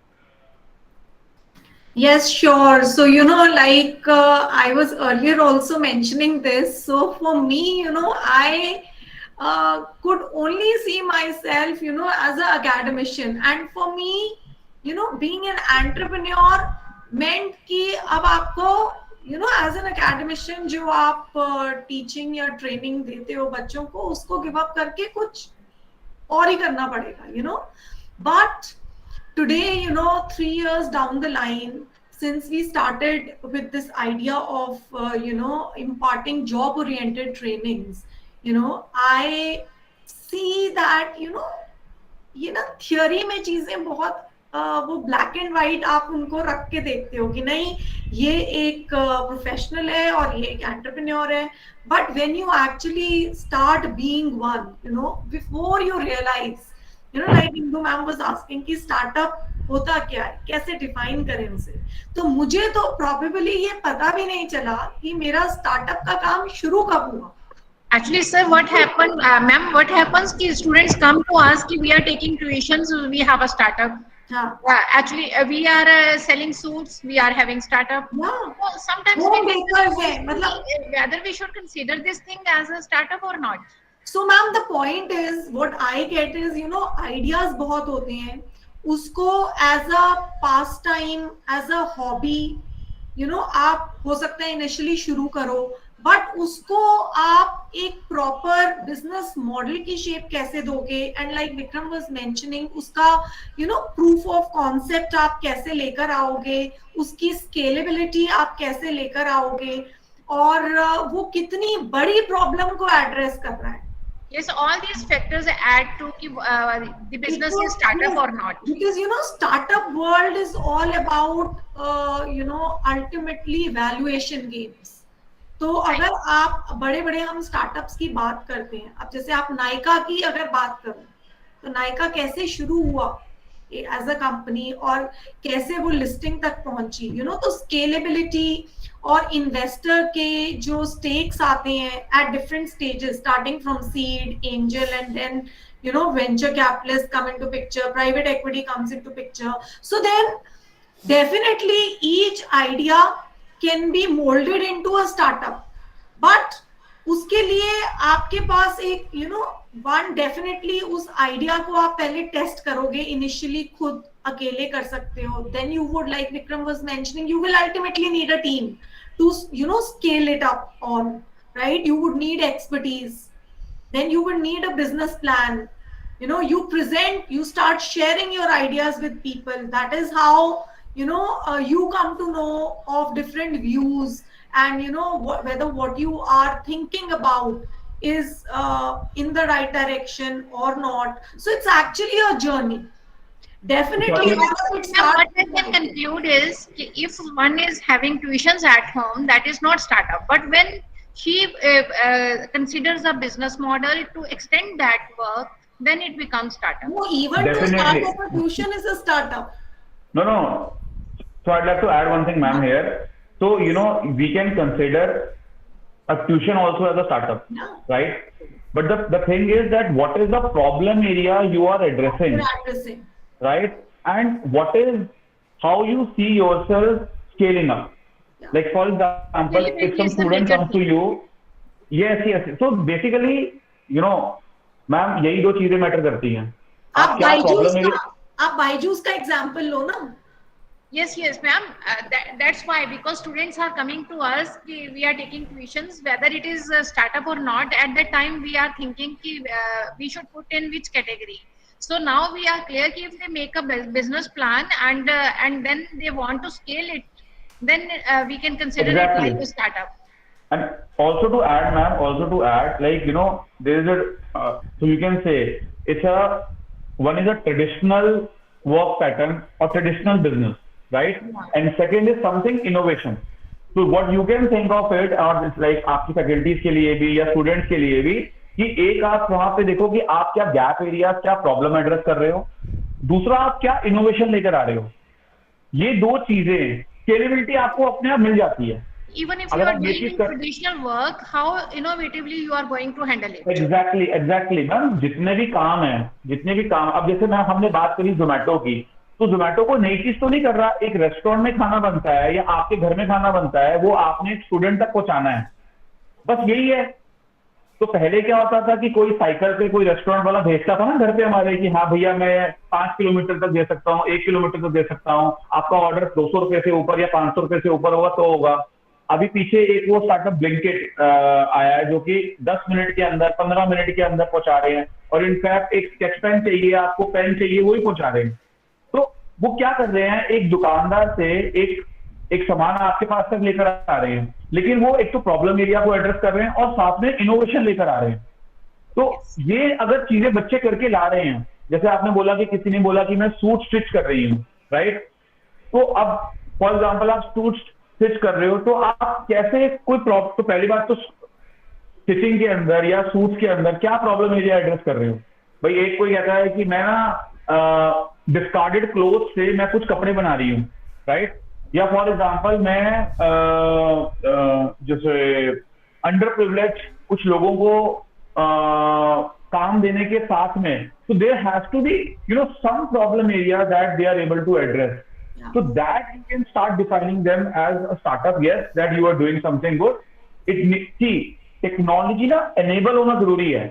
Yes, sure. So, like I was earlier also mentioning this. So, for me, I could only see myself, as an academician. And for me, being an entrepreneur meant कि अब आपको, as an academician जो आप teaching या training देते हो बच्चों को, उसको give up करके कुछ और ही करना पड़ेगा. But today, 3 years down the line, since we started with this idea of imparting job oriented trainings, I see that ये ना थियोरी में चीजें बहुत वो ब्लैक एंड व्हाइट आप उनको रख के देखते हो कि नहीं ये एक प्रोफेशनल है और ये एक एंटरप्रेन्योर है, but when you actually start being one, before you realize, like Indu ma'am was asking कि स्टार्टअप होता क्या है, कैसे डिफाइन करें उसे, तो मुझे तो प्रोबेबली ये पता भी नहीं चला कि मेरा स्टार्टअप का काम शुरू कब हुआ. Actually, sir, what happened, ma'am? What happens? Ki students come to us कि we are taking tuitions. We have a startup. हाँ. Actually, we are selling suits. We are having startup. Yeah. So sometimes वो we makers है, मतलब whether we should consider this thing as a startup or not. So ma'am, the point is, what I get is, ideas बहुत होते हैं, उसको as a pastime, as a hobby, आप हो सकता है initially शुरू करो, but उसको आप एक proper business model की shape कैसे दोगे, and like Vikram was mentioning, उसका proof of concept आप कैसे लेकर आओगे, उसकी scalability आप कैसे लेकर आओगे, और वो कितनी बड़ी problem को address कर रहा है. Yes, all these factors add to the business is startup or not. Because startup world is all about ultimately valuation games. तो अगर आप बड़े बड़े हम स्टार्टअप्स की बात करते हैं, अब जैसे आप नायका की अगर बात करो, तो नायका कैसे शुरू हुआ एज अ कंपनी और कैसे वो लिस्टिंग तक पहुंची, तो स्केलेबिलिटी और इन्वेस्टर के जो स्टेक्स आते हैं at different stages, starting from seed, angel, and then venture capitalists come into picture, private equity comes into picture. So then definitely each idea can be molded into a startup, but उसके लिए आपके पास एक one definitely उस idea को आप पहले test करोगे, initially खुद अकेले कर सकते हो, then you would, like Vikram was mentioning, you will ultimately need a team to scale it up on, right? You would need expertise, then you would need a business plan, you present, you start sharing your ideas with people. That is how you come to know of different views, and whether what you are thinking about is in the right direction or not. So it's actually a journey. Definitely. What I can conclude is if one is having tuitions at home, that is not startup, but when she considers a business model to extend that work, then it becomes startup. No, even to start up a tuition is a startup. No. So I'd like to add one thing, ma'am, here. So, we can consider a tuition also as a startup, right? But the thing is that what is the problem area you are addressing, right? And what is how you see yourself scaling up. Like, for example, if some student comes to you, yes. So basically, ma'am, यही दो चीजें matter करती हैं. आप बायजूस का example लो ना. Yes, ma'am. That's why, because students are coming to us, we are taking tuitions, whether it is a startup or not. At that time, we are thinking we should put in which category. So now we are clear if they make a business plan and then they want to scale it, then we can consider it like a startup. And also to add, ma'am, like, there is a, so you can say one is a traditional work pattern or traditional business, right? And second is something innovation. So what you can think of it, or it's like आपकी faculties के लिए भी या students के लिए भी, कि एक आप वहाँ पे देखो कि आप क्या गैप एरिया, क्या प्रॉब्लम एड्रेस कर रहे हो. दूसरा आप क्या इनोवेशन लेकर आ रहे हो, ये दो चीजें स्केलेबिलिटी आपको अपने आप मिल जाती है। Even if you अगर are आप ये doing चीज in कर traditional work, how innovatively you are going to handle it? Exactly ma'am, जितने भी काम है, जितने भी काम, अब जैसे मैम हमने बात करी जोमेटो की, तो जोमेटो को नई चीज तो नहीं कर रहा, एक रेस्टोरेंट में खाना बनता है या आपके घर में खाना बनता है, वो आपने एक स्टूडेंट तक पहुंचाना है, बस यही है। तो पहले क्या होता था कि कोई साइकिल पे कोई रेस्टोरेंट वाला भेजता था ना घर पे हमारे कि हाँ भैया मैं 5 किलोमीटर तक दे सकता हूँ, 1 किलोमीटर तक दे सकता हूँ, आपका ऑर्डर 200 रुपए से ऊपर या 500 रुपए से ऊपर होगा तो होगा। अभी पीछे एक वो स्टार्टअप ब्लिंकिट आया है जो कि 10 मिनट के अंदर, 15 मिनट के अंदर पहुंचा रहे हैं, और इनफैक्ट एक स्केच पेन चाहिए आपको, पेन चाहिए, वही पहुंचा रहे हैं। तो वो क्या कर रहे हैं, एक दुकानदार से एक एक सामान आपके पास तक लेकर आ रहे हैं, लेकिन वो एक तो प्रॉब्लम एरिया को एड्रेस कर रहे हैं और साथ में इनोवेशन लेकर आ रहे हैं। तो ये अगर चीजें बच्चे करके ला रहे हैं, जैसे आपने बोला कि किसी ने बोला कि मैं सूट स्टिच कर रही हूँ, राइट, तो अब फॉर एग्जांपल आप सूट स्टिच कर रहे हो, तो आप कैसे कोई प्रॉब्लम, तो पहली बात तो स्टिचिंग के अंदर या सूट के अंदर क्या प्रॉब्लम एरिया एड्रेस कर रहे हो। भाई एक कोई कहता है कि मैं ना डिस्कार्डेड क्लोथ से मैं कुछ कपड़े बना रही हूँ, राइट, या फॉर एग्जांपल मैं जैसे अंडर प्रिविलेज कुछ लोगों को काम देने के साथ में, तो there has to be some problem area that they are able to address, so that you can start defining them as a startup, yes, that you are doing something good. See, technology ना enable होना जरूरी है।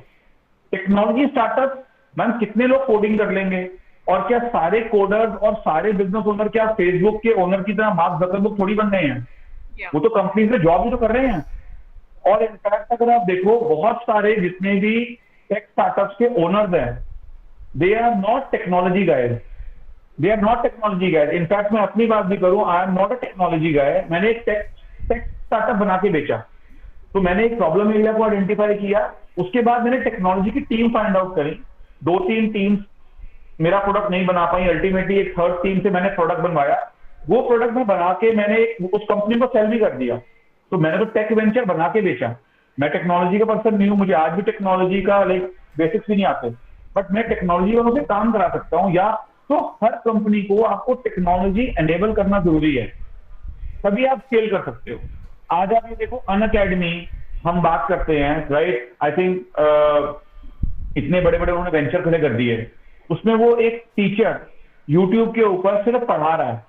Technology startup ma'am कितने लोग coding कर लेंगे, और क्या सारे कोडर्स और सारे बिजनेस ओनर क्या फेसबुक के ओनर की तरह मार्क जकरबर्ग थोड़ी बन रहे हैं, वो तो कंपनी में जॉब भी तो कर रहे हैं। और इनफैक्ट अगर आप देखो बहुत सारे जितने भी टेक स्टार्टअप्स के ओनर्स हैं, they are not technology guys, they are not technology guys. In fact मैं अपनी बात भी करूं, I am not a technology guy, मैंने एक टेक स्टार्टअप बना के बेचा, तो मैंने एक प्रॉब्लम एरिया को आइडेंटिफाई किया, उसके बाद मैंने टेक्नोलॉजी की टीम फाइंड आउट करी, 2-3 टीम्स मेरा प्रोडक्ट नहीं बना पाई, अल्टीमेटली एक थर्ड टीम से मैंने प्रोडक्ट बनवाया, वो प्रोडक्ट में बना के मैंने उस कंपनी को सेल भी कर दिया। तो मैंने तो टेक वेंचर बना के बेचा। मैं टेक्नोलॉजी का पर्सन नहीं हूँ, मुझे आज भी टेक्नोलॉजी का बेसिक्स भी नहीं आते, बट मैं टेक्नोलॉजी वालों से काम करा सकता हूँ। या तो हर कंपनी को आपको टेक्नोलॉजी एनेबल करना जरूरी है, तभी आप स्केल कर सकते हो। आज आप ये देखो अनअकैडमी हम बात करते हैं, राइट, आई थिंक इतने बड़े बड़े उन्होंने वेंचर खड़े कर दिए, उसमें वो एक टीचर यूट्यूब के ऊपर सिर्फ पढ़ा रहा है,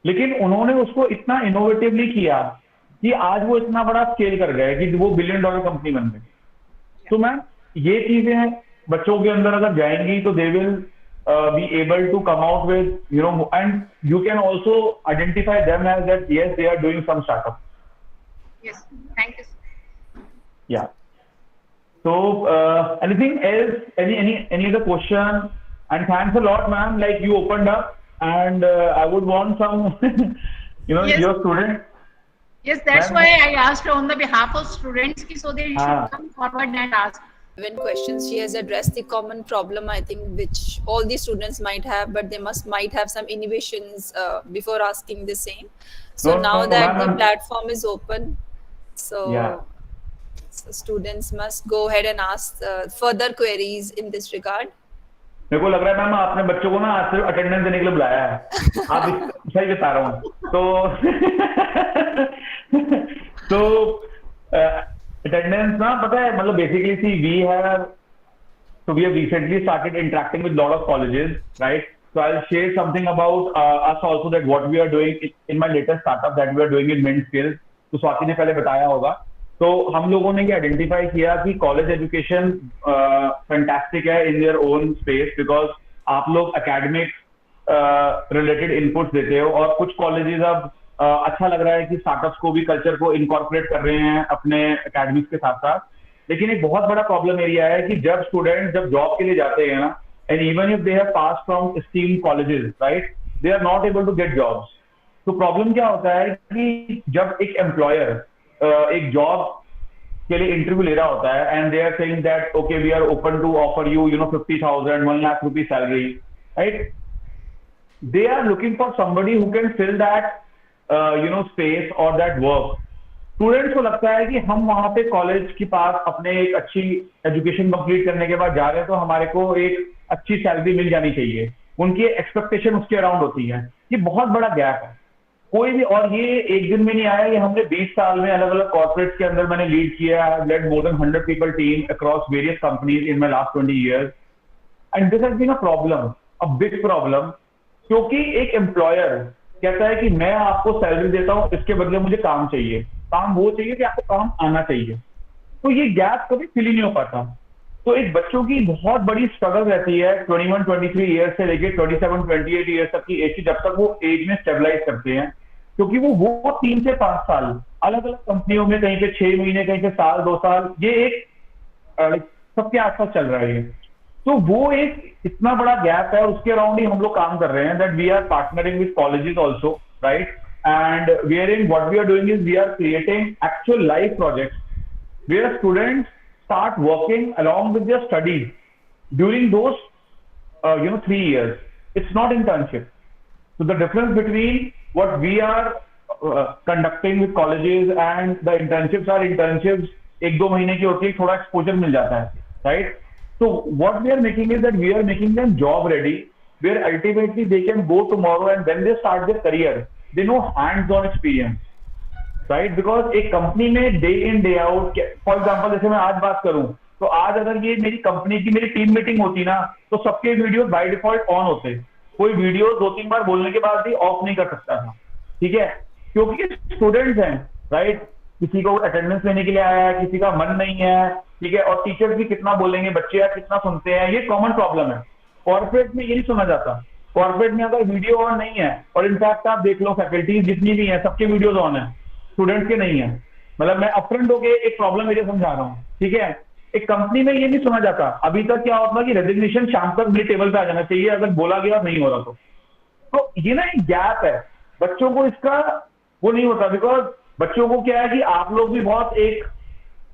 लेकिन उन्होंने उसको इतना इनोवेटिवली किया कि आज वो इतना बड़ा स्केल कर गए कि वो $1 बिलियन कंपनी बन गई। तो मैम ये चीजें बच्चों के अंदर अगर जाएंगी तो they will be able to come out with, and you can also identify them as that, yes, they are doing some startup. Yes, thank you. Yeah. So anything else, any other question? And thanks a lot, ma'am, like you opened up, and I would want some Yes. your student. Yes, that's why I asked on the behalf of students so they should come forward and ask. When questions, she has addressed the common problem, I think, which all the students might have, but they might have some innovations before asking the same. So now that the platform is open, so students must go ahead and ask further queries in this regard. मेरे को लग रहा है ma'am आपने बच्चों को ना आज सिर्फ अटेंडेंस देने के लिए बुलाया है, आप सही बता रहा हूँ। तो अटेंडेंस ना पता है, मतलब basically see we have recently started interacting with lot of colleges, right? So I'll share something about us also, that what we are doing in my latest startup that we are doing in Mint Skills. तो स्वाति ने पहले बताया होगा। तो हम लोगों ने ये आइडेंटिफाई किया कि कॉलेज एजुकेशन फैंटास्टिक है in their own space, because आप लोग एकेडमिक रिलेटेड इनपुट्स देते हो, और कुछ कॉलेजेस अब अच्छा लग रहा है कि स्टार्टअप्स को भी कल्चर को इनकॉर्पोरेट कर रहे हैं अपने एकेडमिक्स के साथ साथ। लेकिन एक बहुत बड़ा प्रॉब्लम एरिया है कि जब स्टूडेंट जब जॉब के लिए जाते हैं ना, and even if they have pass from steam colleges, right, they are not able to get jobs. तो प्रॉब्लम क्या होता है कि जब एक एम्प्लॉयर एक जॉब के लिए इंटरव्यू ले रहा होता है, and they are saying that okay we are open to offer you 50,000 1 lakh rupees salary, right, they are looking for somebody who can fill that space or that work. Students को लगता है कि हम वहां पे कॉलेज के पास अपने एक अच्छी एजुकेशन कंप्लीट करने के बाद जा रहे हैं, तो हमारे को एक अच्छी सैलरी मिल जानी चाहिए, उनकी एक्सपेक्टेशन उसके अराउंड होती है, ये बहुत बड़ा गैप है। कोई भी, और ये एक दिन में नहीं आया, ये हमने 20 साल में अलग अलग कॉर्पोरेट्स के अंदर मैंने लीड किया है, led more than 100 people team across various companies in my last 20 years, and this has been a problem, a big problem. क्योंकि एक एम्प्लॉयर कहता है कि मैं आपको सैलरी देता हूँ, इसके बदले मुझे काम चाहिए, काम वो चाहिए कि आपको काम आना चाहिए, तो ये गैप कभी फिल ही नहीं हो पाता। तो एक बच्चों की बहुत बड़ी स्ट्रगल रहती है 21-23 ईयर्स से लेके 27-28 ईयर्स तक की एज, जब तक वो एज में स्टेबलाइज करते हैं, क्योंकि वो 3 से 5 साल अलग अलग कंपनियों में, कहीं पे 6 महीने, कहीं पे साल, 2 साल, ये एक सबके आसपास चल रहा है। तो वो एक इतना बड़ा गैप है, उसके अराउंड ही हम लोग काम कर रहे हैं, that we are partnering with colleges also, right, and where what we are doing is we are creating actual live projects where students start working along with their studies during those 3 years. It's not internship. So the difference between what we are conducting with colleges and the internships are internships 1-2 महीने की होती है, थोड़ा exposure मिल जाता है, right? So what we are making is that we are making them job ready, where ultimately they can go tomorrow and when they start their career, they know hands-on experience. Right, because एक company में day in day out, for example जैसे मैं आज बात करूं, तो आज अगर ये मेरी कंपनी की मेरी टीम मीटिंग होती ना, तो सबके वीडियो बाय डिफॉल्ट ऑन होते, कोई वीडियो 2-3 बार बोलने के बाद भी ऑफ नहीं कर सकता था, ठीक है, क्योंकि स्टूडेंट्स हैं, राइट, किसी को अटेंडेंस लेने के लिए आया है, किसी का मन नहीं है, ठीक है, और टीचर्स भी कितना बोलेंगे, बच्चे यार कितना सुनते हैं, ये कॉमन प्रॉब्लम है। कॉर्पोरेट में ये नहीं सुना जाता, कॉर्पोरेट में अगर वीडियो ऑन नहीं है, और इनफैक्ट आप देख लो फैकल्टीज जितनी भी है सबके वीडियोज ऑन है, स्टूडेंट्स के नहीं है, मतलब मैं अपफ्रंट होके एक प्रॉब्लम एरिया समझा रहा हूँ, ठीक है, एक कंपनी में ये नहीं सुना जाता। अभी तक क्या होता है कि रेजिग्नेशन शाम तक मेरे टेबल पे आ जाना चाहिए अगर बोला गया नहीं हो रहा तो ये ना एक गैप है, बच्चों को इसका वो नहीं होता, बिकॉज बच्चों को क्या है कि आप लोग भी बहुत एक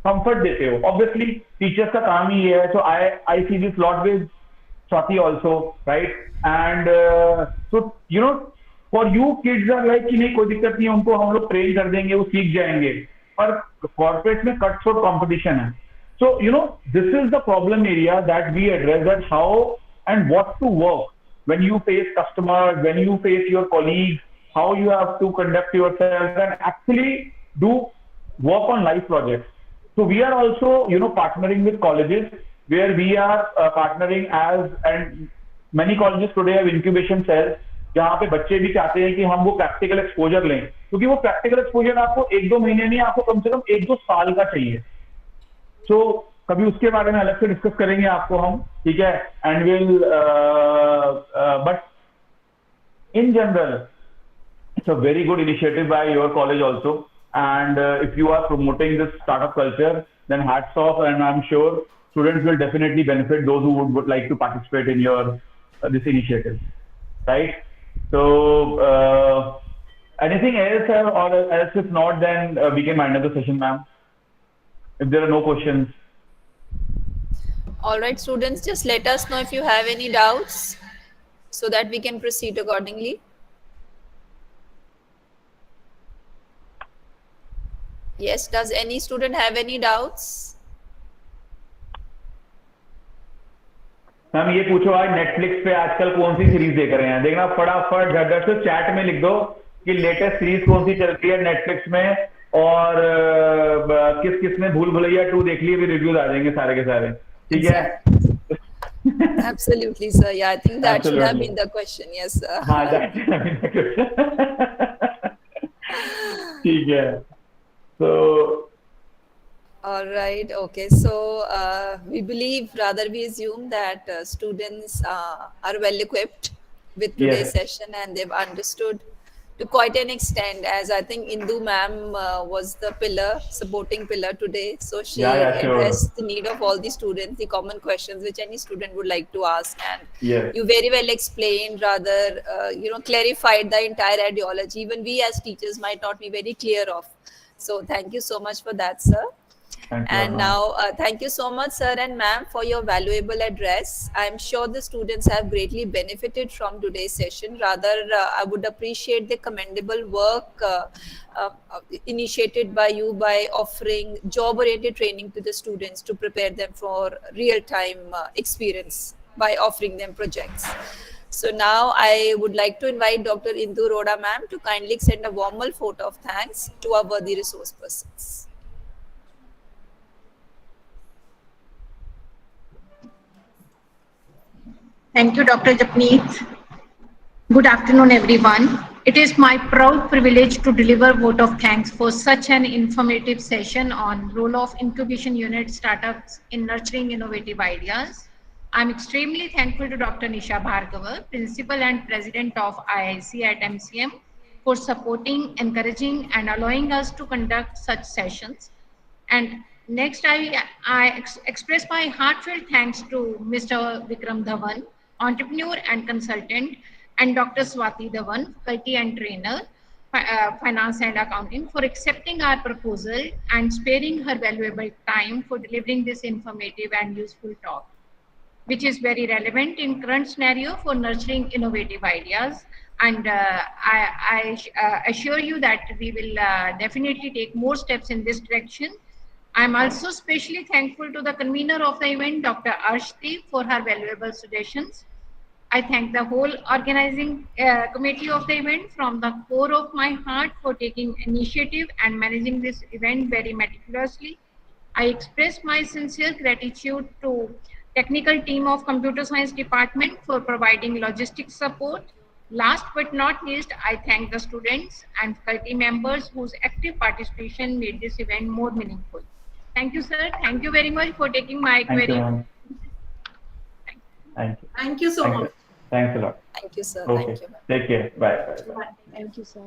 कंफर्ट देते हो, ऑब्वियसली टीचर्स का काम ही है, so I see this lot with Swati also, right, and so you know for you kids are like कि नहीं कोई दिक्कत नहीं है, उनको हम लोग ट्रेन कर देंगे, वो सीख जाएंगे, पर कॉर्पोरेट में कट थ्रोट कॉम्पिटिशन है। So this is the problem area that we address, that how and what to work when you face customers, when you face your colleagues, how you have to conduct yourself and actually do work on live projects. So we are also partnering with colleges, where we are partnering as, and many colleges today have incubation cells, जहाँ पे बच्चे भी चाहते हैं कि हम वो practical exposure लें, क्योंकि वो प्रैक्टिकल एक्सपोजर आपको 1-2 महीने नहीं, आपको कम से कम 1-2 साल का चाहिए। सो कभी उसके बारे में अलग से डिस्कस करेंगे आपको हम, ठीक है, and will but in general it's a very good initiative by your college also, and if you are promoting this startup culture, then hats off, and I'm sure students will definitely benefit, those who would like to participate in your this initiative, right? So anything else, or else if not, then we can wind up the session, ma'am, if there are no questions. All right, students, just let us know if you have any doubts so that we can proceed accordingly. Yes, does any student have any doubts? Ma'am ये पूछो, आज Netflix पे आजकल कौन सी series देख रहे हैं, देखना फटाफट झट से चैट में लिख दो कि लेटेस्ट सीरीज कौन सी चल रही है नेटफ्लिक्स में, और किस किस ने भूल भुलैया 2 देख ली, भी रिव्यूज आ जाएंगे सारे के सारे, ठीक है। Absolutely, sir. Yeah, I think that should have been the question. Yes, sir. हाँ, that should have been the question. ठीक है, so all right, okay, so we believe, rather we assume that students are well equipped with today's session, and they've understood to quite an extent, as I think Indu ma'am was the supporting pillar today, so she addressed the need of all the students, the common questions which any student would like to ask, and you very well explained, rather clarified the entire ideology even we as teachers might not be very clear of. So thank you so much for that, sir. And now, thank you so much, sir and ma'am, for your valuable address. I'm sure the students have greatly benefited from today's session. Rather, I would appreciate the commendable work initiated by you by offering job-oriented training to the students to prepare them for real-time experience by offering them projects. So now I would like to invite Dr. Indu Roda ma'am to kindly send a warm vote of thanks to our worthy resource persons. Thank you, Dr. Japneet. Good afternoon, everyone. It is my proud privilege to deliver vote of thanks for such an informative session on role of incubation unit startups in nurturing innovative ideas. I'm extremely thankful to Dr. Nisha Bhargava, Principal and President of IIC at MCM, for supporting, encouraging, and allowing us to conduct such sessions. And next, I express my heartfelt thanks to Mr. Vikram Dhawan, entrepreneur and consultant, and Dr. Swati Dhawan, faculty and trainer, finance and accounting, for accepting our proposal and sparing her valuable time for delivering this informative and useful talk, which is very relevant in current scenario for nurturing innovative ideas. And I assure you that we will definitely take more steps in this direction. I'm also especially thankful to the convener of the event, Dr. Arshdeep, for her valuable suggestions. I thank the whole organizing committee of the event from the core of my heart for taking initiative and managing this event very meticulously. I express my sincere gratitude to technical team of computer science department for providing logistic support. Last but not least, I thank the students and faculty members whose active participation made this event more meaningful. Thank you, sir. Thank you very much for taking my Thank you, query. ma'am. Thank you. Thank you so Thank much. you. Thanks a lot. Thank you, sir. Okay. Thank you, ma'am. Take care. Bye. Bye. Bye. Bye. Thank you, sir.